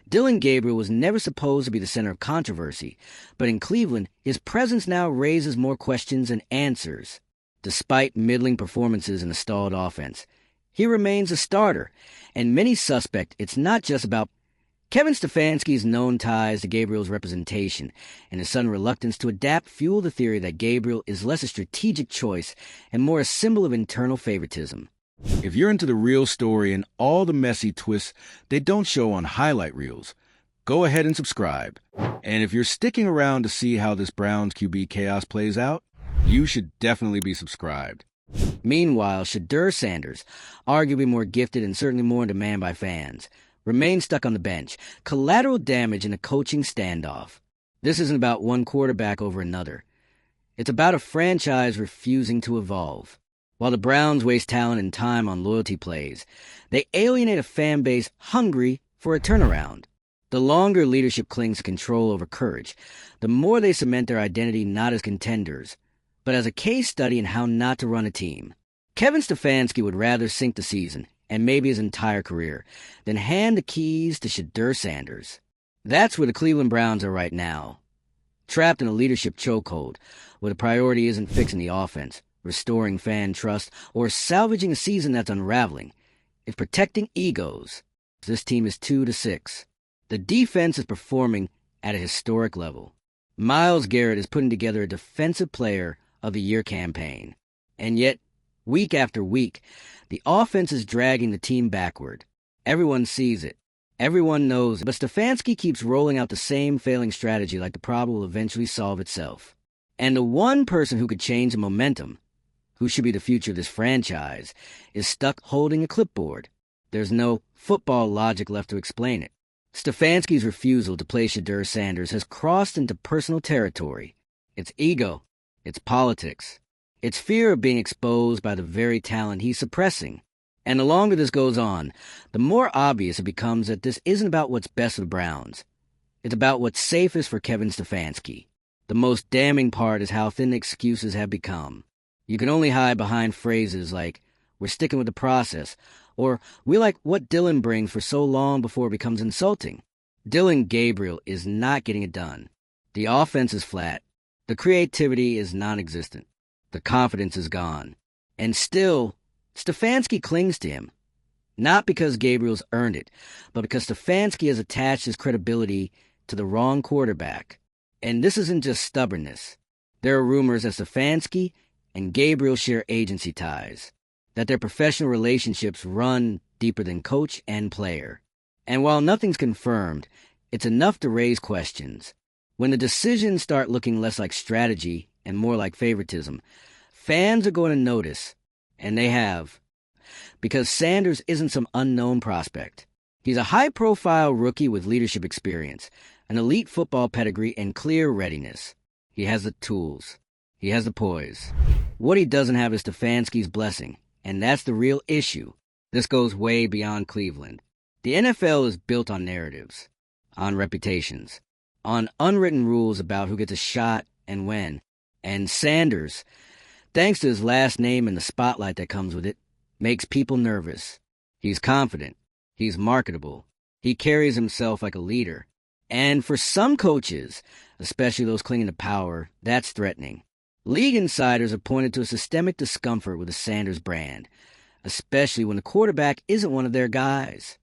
Dillon Gabriel was never supposed to be the center of controversy, but in Cleveland, his presence now raises more questions than answers. Despite middling performances in a stalled offense, he remains a starter, and many suspect it's not just about Kevin Stefanski's known ties to Gabriel's representation and his sudden reluctance to adapt fuel the theory that Gabriel is less a strategic choice and more a symbol of internal favoritism. If you're into the real story and all the messy twists they don't show on highlight reels, go ahead and subscribe. And if you're sticking around to see how this Browns QB chaos plays out, you should definitely be subscribed. Meanwhile, Shedeur Sanders, arguably more gifted and certainly more in demand by fans, remains stuck on the bench, collateral damage in a coaching standoff. This isn't about one quarterback over another. It's about a franchise refusing to evolve. While the Browns waste talent and time on loyalty plays, they alienate a fan base hungry for a turnaround. The longer leadership clings to control over courage, the more they cement their identity not as contenders, but as a case study in how not to run a team. Kevin Stefanski would rather sink the season, and maybe his entire career, than hand the keys to Shedeur Sanders. That's where the Cleveland Browns are right now. Trapped in a leadership chokehold, where the priority isn't fixing the offense, restoring fan trust, or salvaging a season that's unraveling. It's protecting egos. This team is 2-6. The defense is performing at a historic level. Myles Garrett is putting together a Defensive Player of the Year campaign. And yet, week after week, the offense is dragging the team backward. Everyone sees it. Everyone knows it. But Stefanski keeps rolling out the same failing strategy like the problem will eventually solve itself. And the one person who could change the momentum, who should be the future of this franchise, is stuck holding a clipboard. There's no football logic left to explain it. Stefanski's refusal to play Shedeur Sanders has crossed into personal territory. It's ego. It's politics. It's fear of being exposed by the very talent he's suppressing. And the longer this goes on, the more obvious it becomes that this isn't about what's best for the Browns. It's about what's safest for Kevin Stefanski. The most damning part is how thin the excuses have become. You can only hide behind phrases like, "We're sticking with the process," or "We like what Dillon brings" for so long before it becomes insulting. Dillon Gabriel is not getting it done. The offense is flat. The creativity is non-existent. The confidence is gone. And still, Stefanski clings to him. Not because Gabriel's earned it, but because Stefanski has attached his credibility to the wrong quarterback. And this isn't just stubbornness. There are rumors that Stefanski and Gabriel share agency ties, that their professional relationships run deeper than coach and player. And while nothing's confirmed, it's enough to raise questions. When the decisions start looking less like strategy and more like favoritism, fans are going to notice, and they have. Because Sanders isn't some unknown prospect. He's a high-profile rookie with leadership experience, an elite football pedigree, and clear readiness. He has the tools. He has the poise. What he doesn't have is Stefanski's blessing, and that's the real issue. This goes way beyond Cleveland. The NFL is built on narratives, on reputations, on unwritten rules about who gets a shot and when. And Sanders, thanks to his last name and the spotlight that comes with it, makes people nervous. He's confident. He's marketable. He carries himself like a leader. And for some coaches, especially those clinging to power, that's threatening. League insiders have pointed to a systemic discomfort with the Sanders brand, especially when the quarterback isn't one of their guys.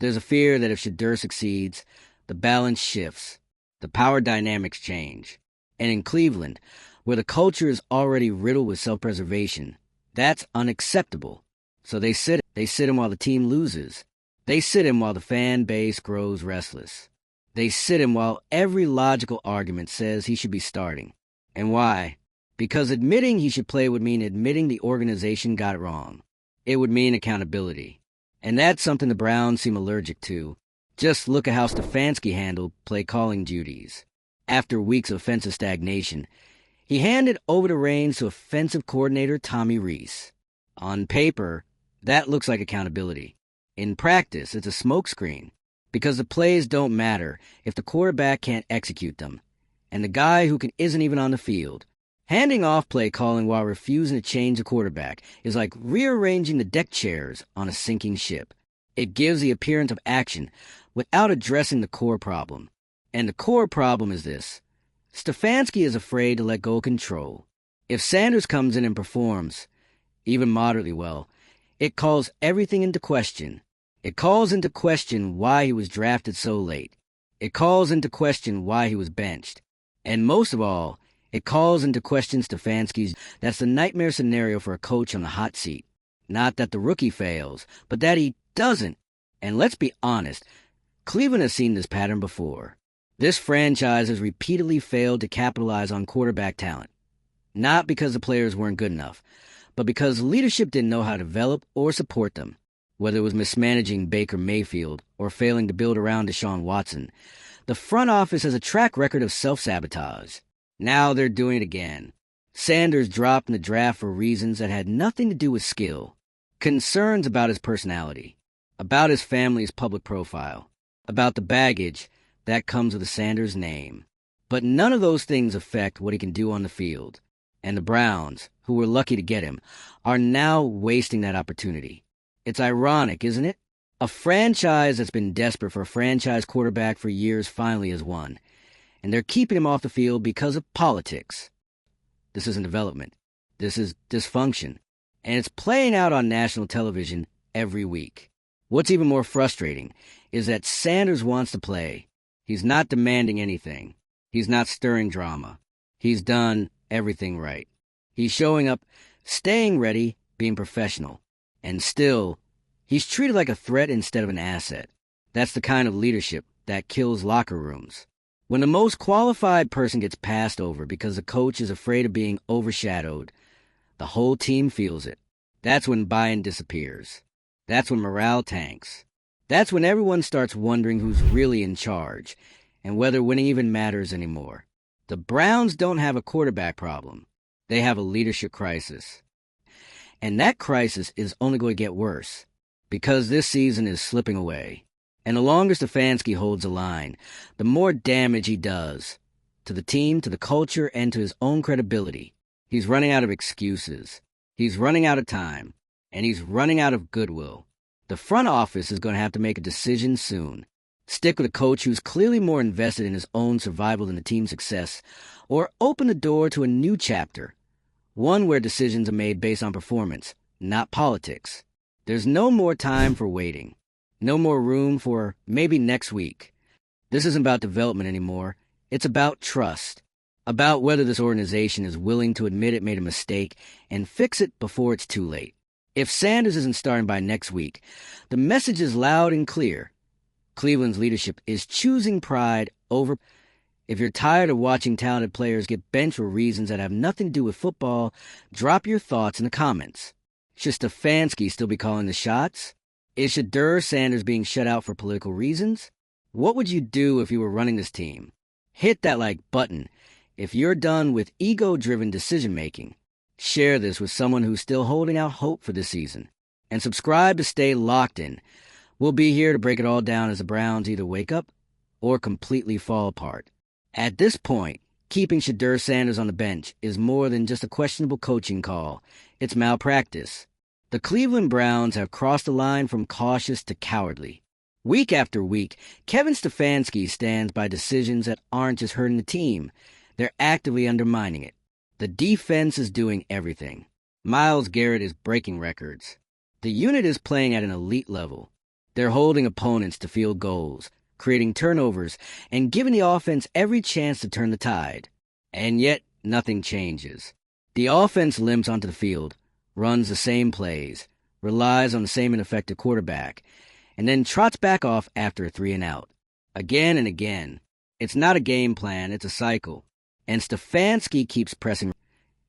There's a fear that if Shedeur succeeds, the balance shifts, the power dynamics change. And in Cleveland, where the culture is already riddled with self-preservation, that's unacceptable. So they sit him while the team loses. They sit him while the fan base grows restless. They sit him while every logical argument says he should be starting. And why? Because admitting he should play would mean admitting the organization got it wrong. It would mean accountability. And that's something the Browns seem allergic to. Just look at how Stefanski handled play-calling duties. After weeks of offensive stagnation, he handed over the reins to offensive coordinator Tommy Rees. On paper, that looks like accountability. In practice, it's a smokescreen, because the plays don't matter if the quarterback can't execute them, and the guy who isn't even on the field. Handing off play calling while refusing to change the quarterback is like rearranging the deck chairs on a sinking ship. It gives the appearance of action, without addressing the core problem. And the core problem is this. Stefanski is afraid to let go of control. If Sanders comes in and performs, even moderately well, it calls everything into question. It calls into question why he was drafted so late. It calls into question why he was benched. And most of all, it calls into question Stefanski's. That's the nightmare scenario for a coach on the hot seat. Not that the rookie fails, but that he doesn't. And let's be honest, Cleveland has seen this pattern before. This franchise has repeatedly failed to capitalize on quarterback talent. Not because the players weren't good enough, but because leadership didn't know how to develop or support them. Whether it was mismanaging Baker Mayfield or failing to build around Deshaun Watson, the front office has a track record of self-sabotage. Now they're doing it again. Sanders dropped in the draft for reasons that had nothing to do with skill. Concerns about his personality, about his family's public profile, about the baggage that comes with the Sanders name. But none of those things affect what he can do on the field. And the Browns, who were lucky to get him, are now wasting that opportunity. It's ironic, isn't it? A franchise that's been desperate for a franchise quarterback for years finally has won. And they're keeping him off the field because of politics. This isn't development. This is dysfunction. And it's playing out on national television every week. What's even more frustrating is that Sanders wants to play. He's not demanding anything. He's not stirring drama. He's done everything right. He's showing up, staying ready, being professional. And still, he's treated like a threat instead of an asset. That's the kind of leadership that kills locker rooms. When the most qualified person gets passed over because the coach is afraid of being overshadowed, the whole team feels it. That's when buy-in disappears. That's when morale tanks. That's when everyone starts wondering who's really in charge and whether winning even matters anymore. The Browns don't have a quarterback problem. They have a leadership crisis. And that crisis is only going to get worse because this season is slipping away. And the longer Stefanski holds the line, the more damage he does to the team, to the culture, and to his own credibility. He's running out of excuses. He's running out of time. And he's running out of goodwill. The front office is going to have to make a decision soon. Stick with a coach who's clearly more invested in his own survival than the team's success, or open the door to a new chapter, one where decisions are made based on performance, not politics. There's no more time for waiting. No more room for maybe next week. This isn't about development anymore. It's about trust. About whether this organization is willing to admit it made a mistake and fix it before it's too late. If Sanders isn't starting by next week, the message is loud and clear. Cleveland's leadership is choosing pride over. If you're tired of watching talented players get benched for reasons that have nothing to do with football, drop your thoughts in the comments. Should Stefanski still be calling the shots? Is Shedeur Sanders being shut out for political reasons? What would you do if you were running this team? Hit that like button if you're done with ego-driven decision-making. Share this with someone who's still holding out hope for this season. And subscribe to stay locked in. We'll be here to break it all down as the Browns either wake up or completely fall apart. At this point, keeping Shedeur Sanders on the bench is more than just a questionable coaching call. It's malpractice. The Cleveland Browns have crossed the line from cautious to cowardly. Week after week, Kevin Stefanski stands by decisions that aren't just hurting the team. They're actively undermining it. The defense is doing everything. Myles Garrett is breaking records. The unit is playing at an elite level. They're holding opponents to field goals, creating turnovers, and giving the offense every chance to turn the tide. And yet, nothing changes. The offense limps onto the field, runs the same plays, relies on the same ineffective quarterback, and then trots back off after a 3-and-out. Again and again. It's not a game plan, it's a cycle. And Stefanski keeps pressing.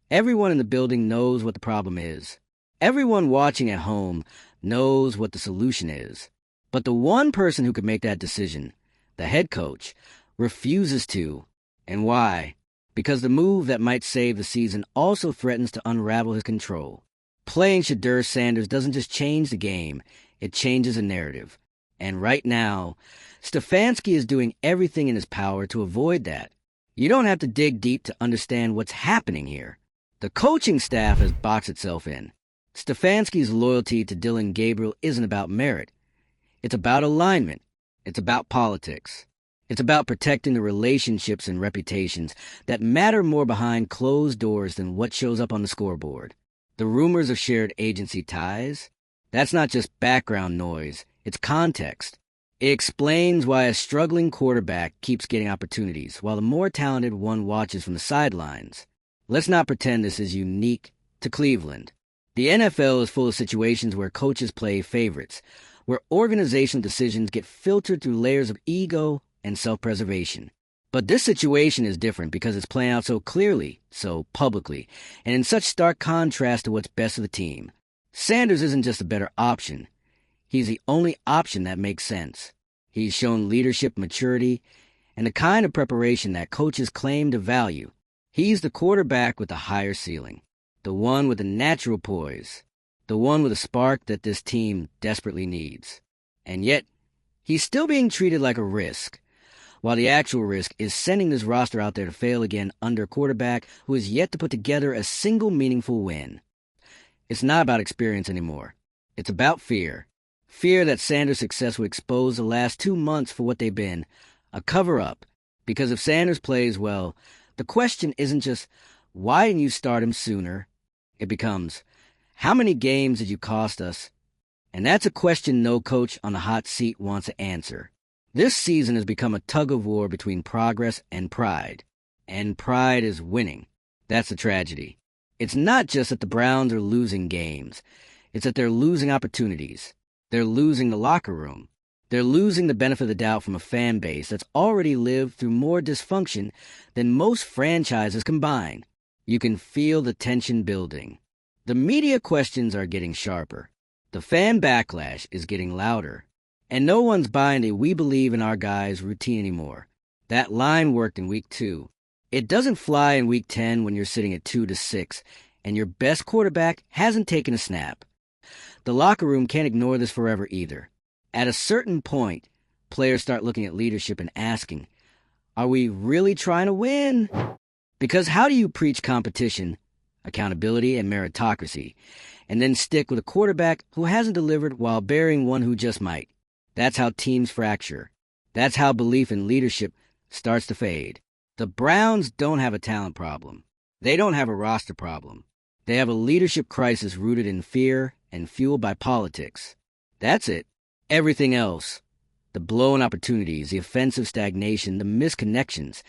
Everyone in the building knows what the problem is. Everyone watching at home knows what the solution is. But the one person who could make that decision, the head coach, refuses to. And why? Because the move that might save the season also threatens to unravel his control. Playing Shedeur Sanders doesn't just change the game, it changes the narrative. And right now, Stefanski is doing everything in his power to avoid that. You don't have to dig deep to understand what's happening here. The coaching staff has boxed itself in. Stefanski's loyalty to Dylan Gabriel isn't about merit. It's about alignment. It's about politics. It's about protecting the relationships and reputations that matter more behind closed doors than what shows up on the scoreboard. The rumors of shared agency ties? That's not just background noise, it's context. It explains why a struggling quarterback keeps getting opportunities, while the more talented one watches from the sidelines. Let's not pretend this is unique to Cleveland. The NFL is full of situations where coaches play favorites, where organizational decisions get filtered through layers of ego and self-preservation. But this situation is different because it's playing out so clearly, so publicly, and in such stark contrast to what's best for the team. Sanders isn't just a better option. He's the only option that makes sense. He's shown leadership maturity and the kind of preparation that coaches claim to value. He's the quarterback with the higher ceiling, the one with the natural poise, the one with a spark that this team desperately needs. And yet, he's still being treated like a risk, while the actual risk is sending this roster out there to fail again under a quarterback who is yet to put together a single meaningful win. It's not about experience anymore. It's about fear. Fear that Sanders' success would expose the last 2 months for what they've been, a cover-up. Because if Sanders plays well, the question isn't just, why didn't you start him sooner? It becomes, how many games did you cost us? And that's a question no coach on the hot seat wants to answer. This season has become a tug-of-war between progress and pride. And pride is winning. That's the tragedy. It's not just that the Browns are losing games. It's that they're losing opportunities. They're losing the locker room. They're losing the benefit of the doubt from a fan base that's already lived through more dysfunction than most franchises combined. You can feel the tension building. The media questions are getting sharper. The fan backlash is getting louder. And no one's buying a "we believe in our guys" routine anymore. That line worked in week 2. It doesn't fly in week 10 when you're sitting at 2-6 and your best quarterback hasn't taken a snap. The locker room can't ignore this forever either. At a certain point, players start looking at leadership and asking, are we really trying to win? Because how do you preach competition, accountability, and meritocracy, and then stick with a quarterback who hasn't delivered while burying one who just might? That's how teams fracture. That's how belief in leadership starts to fade. The Browns don't have a talent problem. They don't have a roster problem. They have a leadership crisis rooted in fear and fueled by politics. That's it. Everything else, the blown opportunities, the offensive stagnation, the misconnections,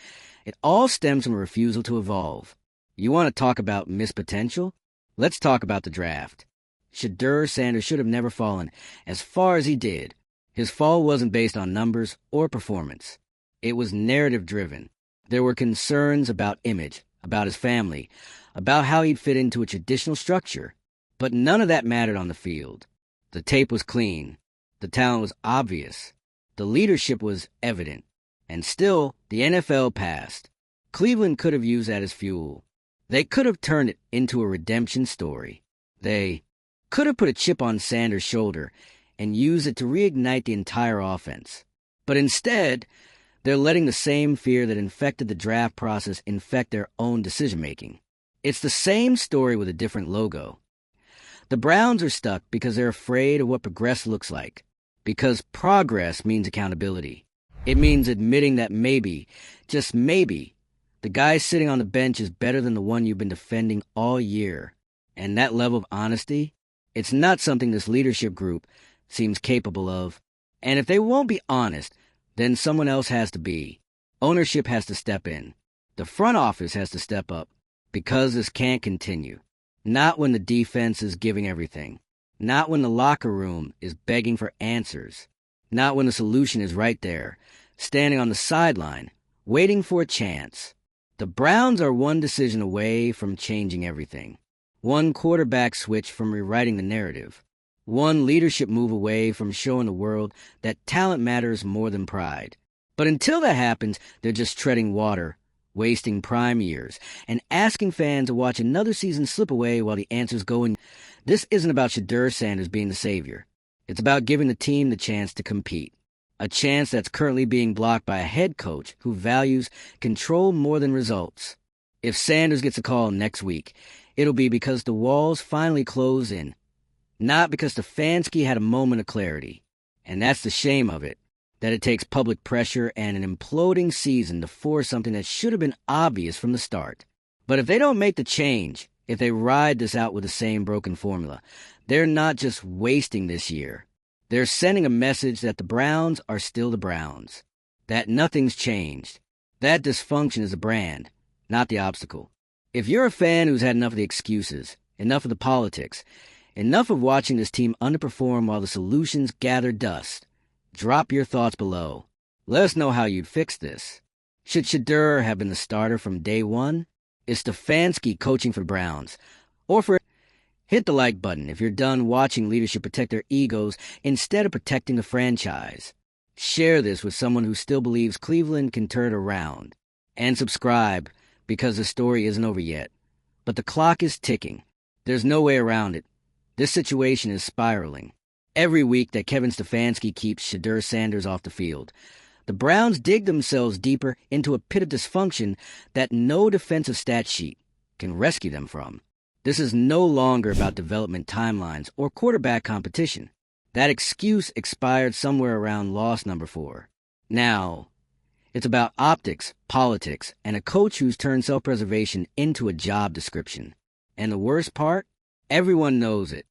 it all stems from a refusal to evolve. You want to talk about missed potential? Let's talk about the draft. Shedeur Sanders should have never fallen as far as he did. His fall wasn't based on numbers or performance. It was narrative-driven. There were concerns about image, about his family, about how he'd fit into a traditional structure. But none of that mattered on the field. The tape was clean. The talent was obvious. The leadership was evident. And still, the NFL passed. Cleveland could have used that as fuel. They could have turned it into a redemption story. They could have put a chip on Sanders' shoulder and use it to reignite the entire offense. But instead, they're letting the same fear that infected the draft process infect their own decision-making. It's the same story with a different logo. The Browns are stuck because they're afraid of what progress looks like. Because progress means accountability. It means admitting that maybe, just maybe, the guy sitting on the bench is better than the one you've been defending all year. And that level of honesty, it's not something this leadership group seems capable of. And if they won't be honest, then someone else has to be. Ownership has to step in. The front office has to step up. Because this can't continue. Not when the defense is giving everything. Not when the locker room is begging for answers. Not when the solution is right there, standing on the sideline, waiting for a chance. The Browns are one decision away from changing everything. One quarterback switch from rewriting the narrative. One leadership move away from showing the world that talent matters more than pride. But until that happens, they're just treading water, wasting prime years, and asking fans to watch another season slip away while the answers go in. This isn't about Shedeur Sanders being the savior. It's about giving the team the chance to compete. A chance that's currently being blocked by a head coach who values control more than results. If Sanders gets a call next week, it'll be because the walls finally close in. Not because Stefanski had a moment of clarity. And that's the shame of it. that it takes public pressure and an imploding season to force something that should have been obvious from the start. But if they don't make the change, if they ride this out with the same broken formula, they're not just wasting this year. They're sending a message that the Browns are still the Browns, that nothing's changed. That dysfunction is a brand, not the obstacle. If you're a fan who's had enough of the excuses, enough of the politics, enough of watching this team underperform while the solutions gather dust, drop your thoughts below. Let us know how you'd fix this. Should Shedeur have been the starter from day one? Is Stefanski coaching for the Browns? Hit the like button if you're done watching leadership protect their egos instead of protecting the franchise. Share this with someone who still believes Cleveland can turn it around. And subscribe, because the story isn't over yet. But the clock is ticking. There's no way around it. This situation is spiraling. Every week that Kevin Stefanski keeps Shedeur Sanders off the field, the Browns dig themselves deeper into a pit of dysfunction that no defensive stat sheet can rescue them from. This is no longer about development timelines or quarterback competition. That excuse expired somewhere around loss number 4. Now, it's about optics, politics, and a coach who's turned self-preservation into a job description. And the worst part? Everyone knows it.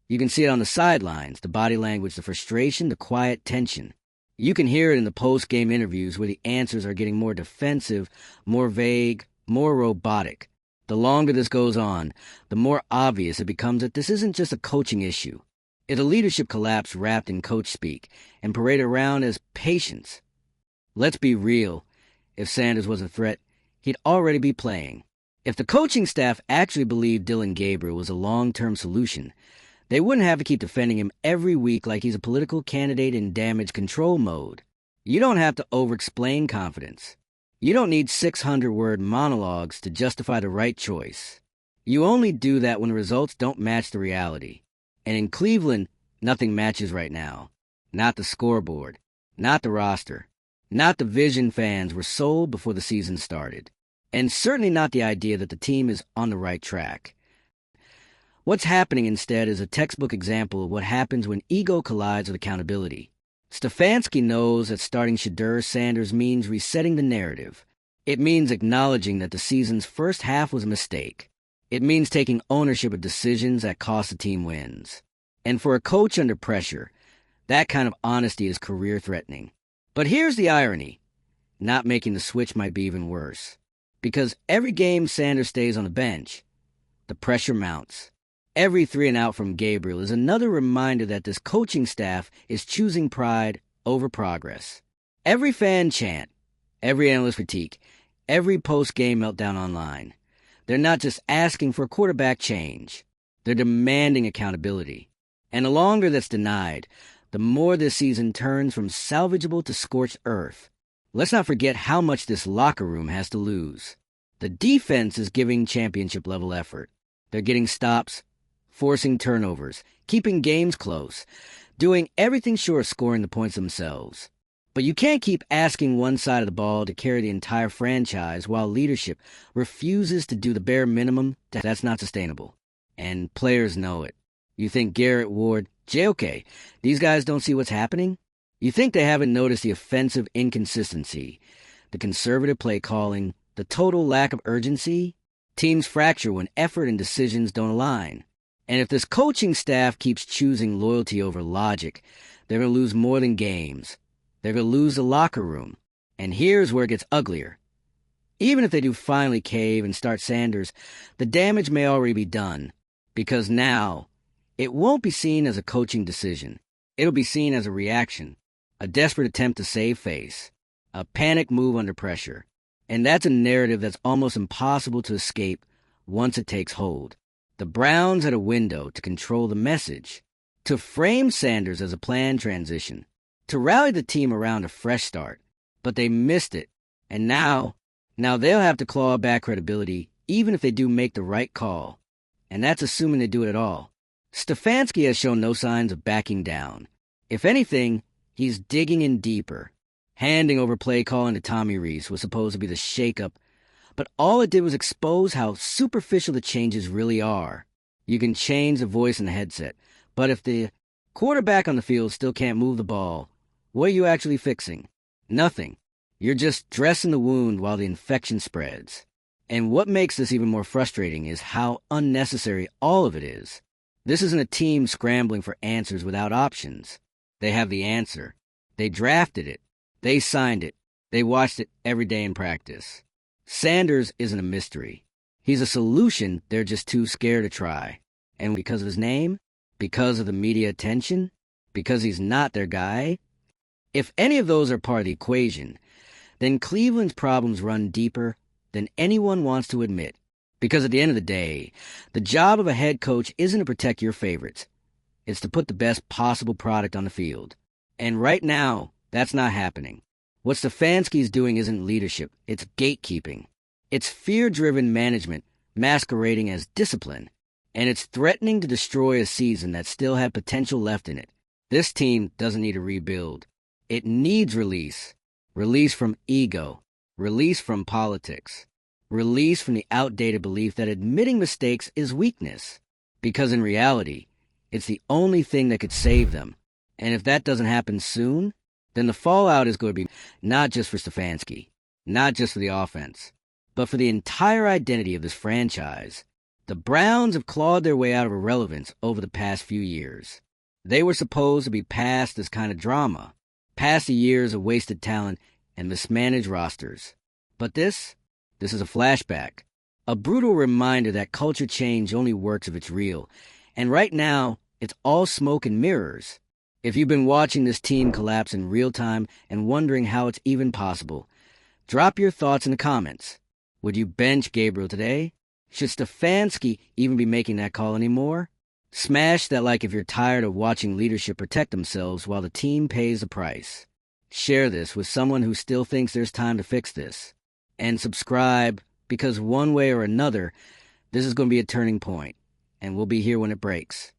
You can see it on the sidelines, the body language, the frustration, the quiet tension. You can hear it in the post-game interviews where the answers are getting more defensive, more vague, more robotic. The longer this goes on, the more obvious it becomes that this isn't just a coaching issue. It's a leadership collapse wrapped in coach speak and paraded around as patience. Let's be real. If Sanders was a threat, he'd already be playing. If the coaching staff actually believed Dillon Gabriel was a long-term solution, they wouldn't have to keep defending him every week like he's a political candidate in damage control mode. You don't have to over-explain confidence. You don't need 600-word monologues to justify the right choice. You only do that when the results don't match the reality. And in Cleveland, nothing matches right now. Not the scoreboard, not the roster, not the vision fans were sold before the season started, and certainly not the idea that the team is on the right track. What's happening instead is a textbook example of what happens when ego collides with accountability. Stefanski knows that starting Shedeur Sanders means resetting the narrative. It means acknowledging that the season's first half was a mistake. It means taking ownership of decisions that cost the team wins. And for a coach under pressure, that kind of honesty is career-threatening. But here's the irony. Not making the switch might be even worse. Because every game Sanders stays on the bench, the pressure mounts. Every 3-and-out from Gabriel is another reminder that this coaching staff is choosing pride over progress. Every fan chant, every analyst critique, every post-game meltdown online. They're not just asking for a quarterback change. They're demanding accountability. And the longer that's denied, the more this season turns from salvageable to scorched earth. Let's not forget how much this locker room has to lose. The defense is giving championship-level effort. They're getting stops, forcing turnovers, keeping games close, doing everything short of scoring the points themselves. But you can't keep asking one side of the ball to carry the entire franchise while leadership refuses to do the bare minimum. That's not sustainable. And players know it. You think Garrett, Ward, JOK, these guys don't see what's happening? You think they haven't noticed the offensive inconsistency, the conservative play calling, the total lack of urgency? Teams fracture when effort and decisions don't align. And if this coaching staff keeps choosing loyalty over logic, they're going to lose more than games. They're going to lose the locker room. And here's where it gets uglier. Even if they do finally cave and start Sanders, the damage may already be done. Because now, it won't be seen as a coaching decision. It'll be seen as a reaction, a desperate attempt to save face, a panic move under pressure. And that's a narrative that's almost impossible to escape once it takes hold. The Browns had a window to control the message, to frame Sanders as a planned transition, to rally the team around a fresh start. But they missed it. And now they'll have to claw back credibility even if they do make the right call. And that's assuming they do it at all. Stefanski has shown no signs of backing down. If anything, he's digging in deeper. Handing over play calling to Tommy Rees was supposed to be the shakeup, but all it did was expose how superficial the changes really are. You can change the voice in the headset, but if the quarterback on the field still can't move the ball, What are you actually fixing? Nothing. You're just dressing the wound while the infection spreads. And what makes this even more frustrating is how unnecessary all of it is. This isn't a team scrambling for answers without options. They have the answer. They drafted it. They signed it. They watched it every day in practice. Sanders isn't a mystery. He's a solution they're just too scared to try. And because of his name? Because of the media attention? Because he's not their guy? If any of those are part of the equation, then Cleveland's problems run deeper than anyone wants to admit. Because at the end of the day, the job of a head coach isn't to protect your favorites. It's to put the best possible product on the field. And right now, that's not happening. What Stefanski is doing isn't leadership, it's gatekeeping. It's fear-driven management masquerading as discipline. And it's threatening to destroy a season that still had potential left in it. This team doesn't need a rebuild. It needs release. Release from ego. Release from politics. Release from the outdated belief that admitting mistakes is weakness. Because in reality, it's the only thing that could save them. And if that doesn't happen soon, then the fallout is going to be not just for Stefanski, not just for the offense, but for the entire identity of this franchise. The Browns have clawed their way out of irrelevance over the past few years. They were supposed to be past this kind of drama, past the years of wasted talent and mismanaged rosters. But this is a flashback, a brutal reminder that culture change only works if it's real. And right now, it's all smoke and mirrors. If you've been watching this team collapse in real time and wondering how it's even possible, drop your thoughts in the comments. Would you bench Gabriel today? Should Stefanski even be making that call anymore? Smash that like if you're tired of watching leadership protect themselves while the team pays the price. Share this with someone who still thinks there's time to fix this. And subscribe, because one way or another, this is going to be a turning point, and we'll be here when it breaks.